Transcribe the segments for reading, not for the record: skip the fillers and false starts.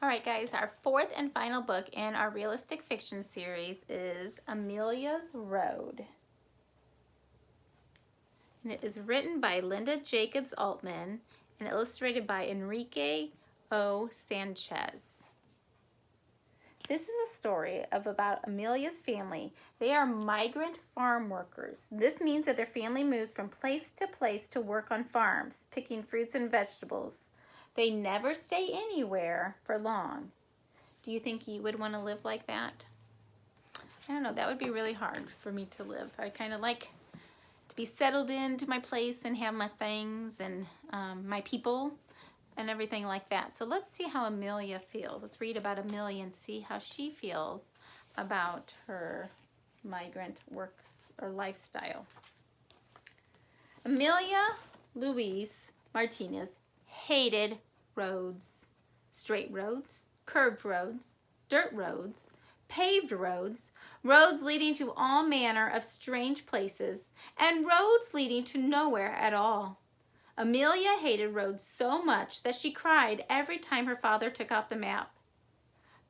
All right, guys, our fourth and final book in our realistic fiction series is Amelia's Road. And it is written by Linda Jacobs Altman and illustrated by Enrique O. Sanchez. This is a story about Amelia's family. They are migrant farm workers. This means that their family moves from place to place to work on farms, picking fruits and vegetables. They never stay anywhere for long. Do you think you would want to live like that? I don't know, that would be really hard for me to live. I kind of like to be settled into my place and have my things and my people and everything like that. So let's see how Amelia feels. Let's read about Amelia and see how she feels about her migrant works or lifestyle. Amelia Louise Martinez hated roads. Straight roads, curved roads, dirt roads, paved roads, roads leading to all manner of strange places, and roads leading to nowhere at all. Amelia hated roads so much that she cried every time her father took out the map.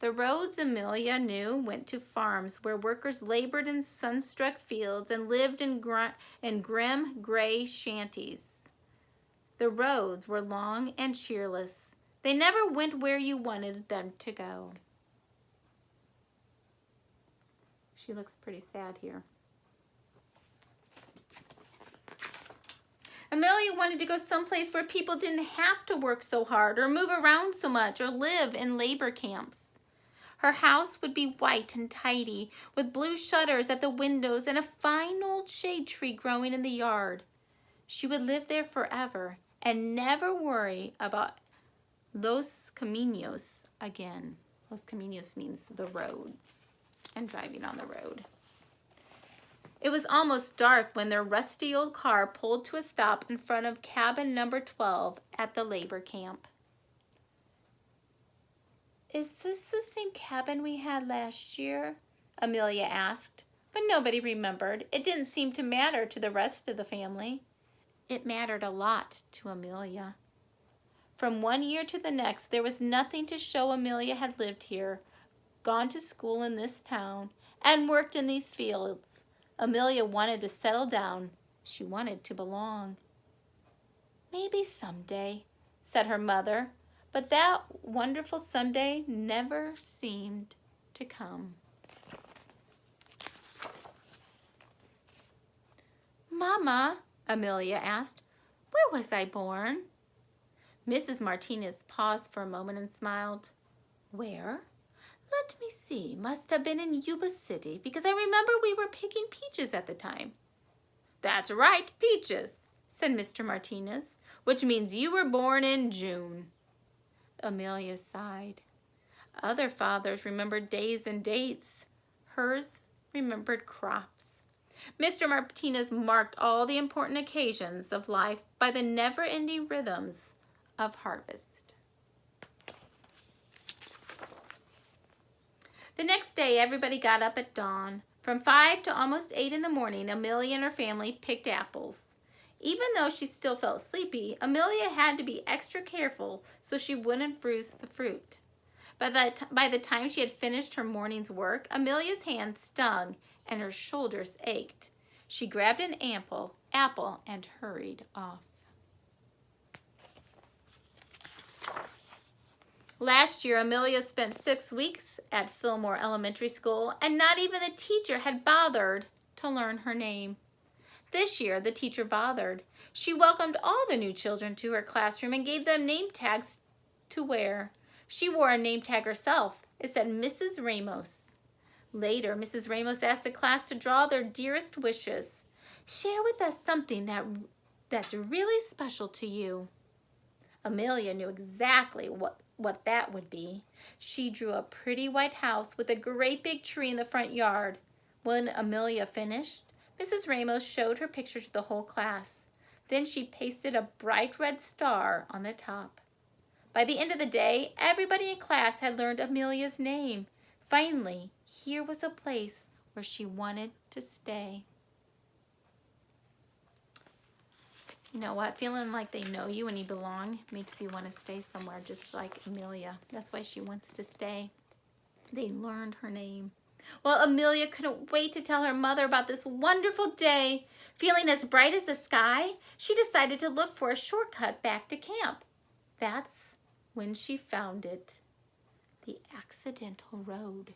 The roads Amelia knew went to farms where workers labored in sun-struck fields and lived in grim, gray shanties. The roads were long and cheerless. They never went where you wanted them to go. She looks pretty sad here. Amelia wanted to go someplace where people didn't have to work so hard or move around so much or live in labor camps. Her house would be white and tidy, with blue shutters at the windows and a fine old shade tree growing in the yard. She would live there forever and never worry about Los Caminos again. Los Caminos means the road and driving on the road. It was almost dark when their rusty old car pulled to a stop in front of cabin number 12 at the labor camp. "Is this the same cabin we had last year?" Amelia asked, but nobody remembered. It didn't seem to matter to the rest of the family. It mattered a lot to Amelia. From one year to the next, there was nothing to show Amelia had lived here, gone to school in this town, and worked in these fields. Amelia wanted to settle down. She wanted to belong. "Maybe someday," said her mother, but that wonderful someday never seemed to come. "Mama," Amelia asked, "where was I born?" Mrs. Martinez paused for a moment and smiled. "Where? Let me see, must have been in Yuba City, because I remember we were picking peaches at the time." "That's right, peaches," said Mr. Martinez, "which means you were born in June." Amelia sighed. Other fathers remembered days and dates. Hers remembered crops. Mr. Martinez marked all the important occasions of life by the never-ending rhythms of harvest. The next day, everybody got up at dawn. From 5 to almost 8 in the morning, Amelia and her family picked apples. Even though she still felt sleepy, Amelia had to be extra careful so she wouldn't bruise the fruit. By the time she had finished her morning's work, Amelia's hands stung and her shoulders ached. She grabbed an apple and hurried off. Last year, Amelia spent 6 weeks at Fillmore Elementary School, and not even the teacher had bothered to learn her name. This year, the teacher bothered. She welcomed all the new children to her classroom and gave them name tags to wear. She wore a name tag herself. It said Mrs. Ramos. Later, Mrs. Ramos asked the class to draw their dearest wishes. "Share with us something that's really special to you." Amelia knew exactly what that would be. She drew a pretty white house with a great big tree in the front yard. When Amelia finished, Mrs. Ramos showed her picture to the whole class. Then she pasted a bright red star on the top. By the end of the day, everybody in class had learned Amelia's name. Finally, here was a place where she wanted to stay. You know what? Feeling like they know you and you belong makes you want to stay somewhere, just like Amelia. That's why she wants to stay. They learned her name. Well, Amelia couldn't wait to tell her mother about this wonderful day. Feeling as bright as the sky, she decided to look for a shortcut back to camp. That's when she found it. The accidental road.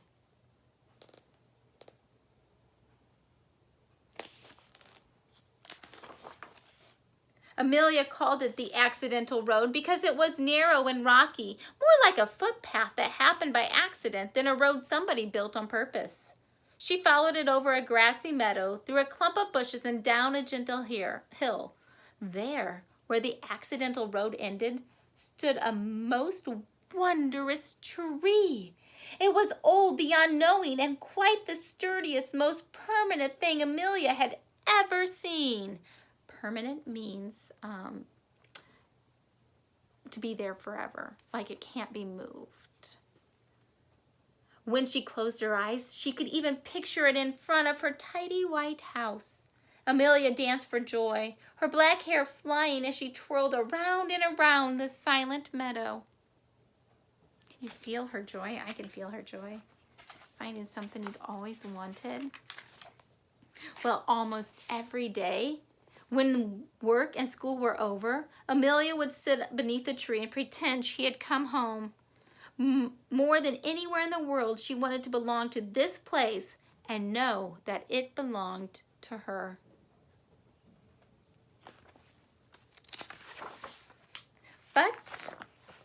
Amelia called it the accidental road because it was narrow and rocky, more like a footpath that happened by accident than a road somebody built on purpose. She followed it over a grassy meadow, through a clump of bushes, and down a gentle hill. There, where the accidental road ended, stood a most wondrous tree. It was old beyond knowing and quite the sturdiest, most permanent thing Amelia had ever seen. Permanent means to be there forever, like it can't be moved. When she closed her eyes, she could even picture it in front of her tidy white house. Amelia danced for joy, her black hair flying as she twirled around and around the silent meadow. Can you feel her joy? I can feel her joy. Finding something you've always wanted. Well, almost every day, when work and school were over, Amelia would sit beneath the tree and pretend she had come home. More than anywhere in the world, she wanted to belong to this place and know that it belonged to her. But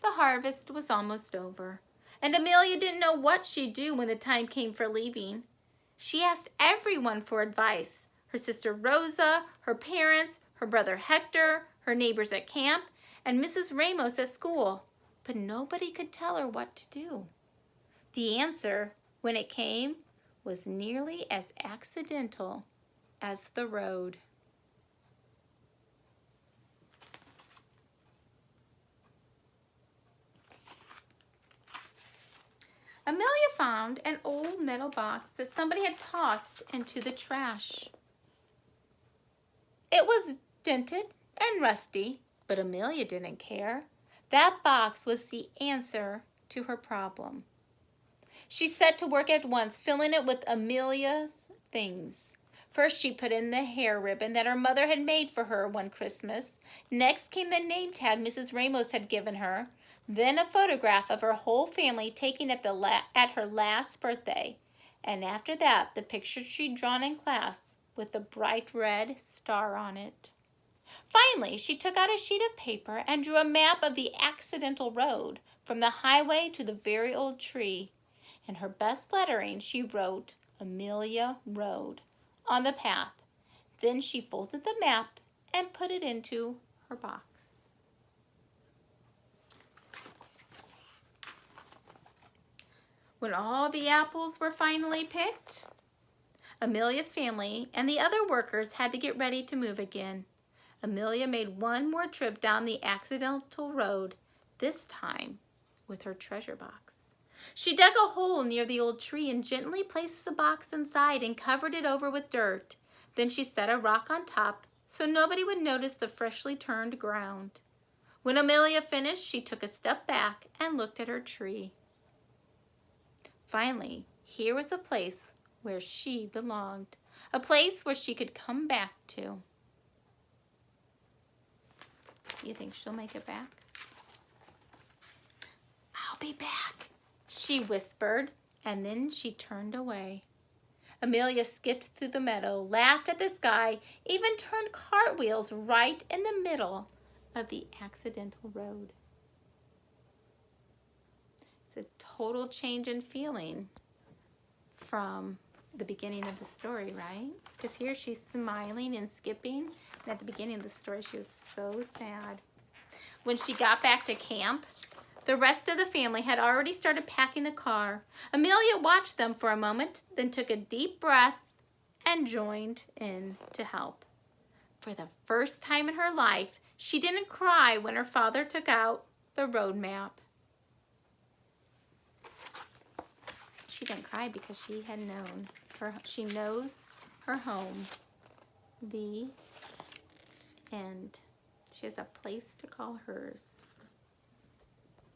the harvest was almost over, and Amelia didn't know what she'd do when the time came for leaving. She asked everyone for advice. Her sister Rosa, her parents, her brother Hector, her neighbors at camp, and Mrs. Ramos at school. But nobody could tell her what to do. The answer, when it came, was nearly as accidental as the road. Amelia found an old metal box that somebody had tossed into the trash. It was dented and rusty, but Amelia didn't care. That box was the answer to her problem. She set to work at once, filling it with Amelia's things. First, she put in the hair ribbon that her mother had made for her one Christmas. Next came the name tag Mrs. Ramos had given her. Then a photograph of her whole family taken at her last birthday. And after that, the picture she'd drawn in class with a bright red star on it. Finally, she took out a sheet of paper and drew a map of the accidental road from the highway to the very old tree. In her best lettering, she wrote Amelia Road on the path. Then she folded the map and put it into her box. When all the apples were finally picked, Amelia's family and the other workers had to get ready to move again. Amelia made one more trip down the accidental road, this time with her treasure box. She dug a hole near the old tree and gently placed the box inside and covered it over with dirt. Then she set a rock on top so nobody would notice the freshly turned ground. When Amelia finished, she took a step back and looked at her tree. Finally, here was a place where she belonged, a place where she could come back to. Do you think she'll make it back? I'll be back, she whispered, and then she turned away. Amelia skipped through the meadow, laughed at the sky, even turned cartwheels right in the middle of the accidental road. It's a total change in feeling from the beginning of the story, right? Because here she's smiling and skipping. And at the beginning of the story, she was so sad. When she got back to camp, the rest of the family had already started packing the car. Amelia watched them for a moment, then took a deep breath and joined in to help. For the first time in her life, she didn't cry when her father took out the road map. She didn't cry because she had known she knows her home. The end. She has a place to call hers.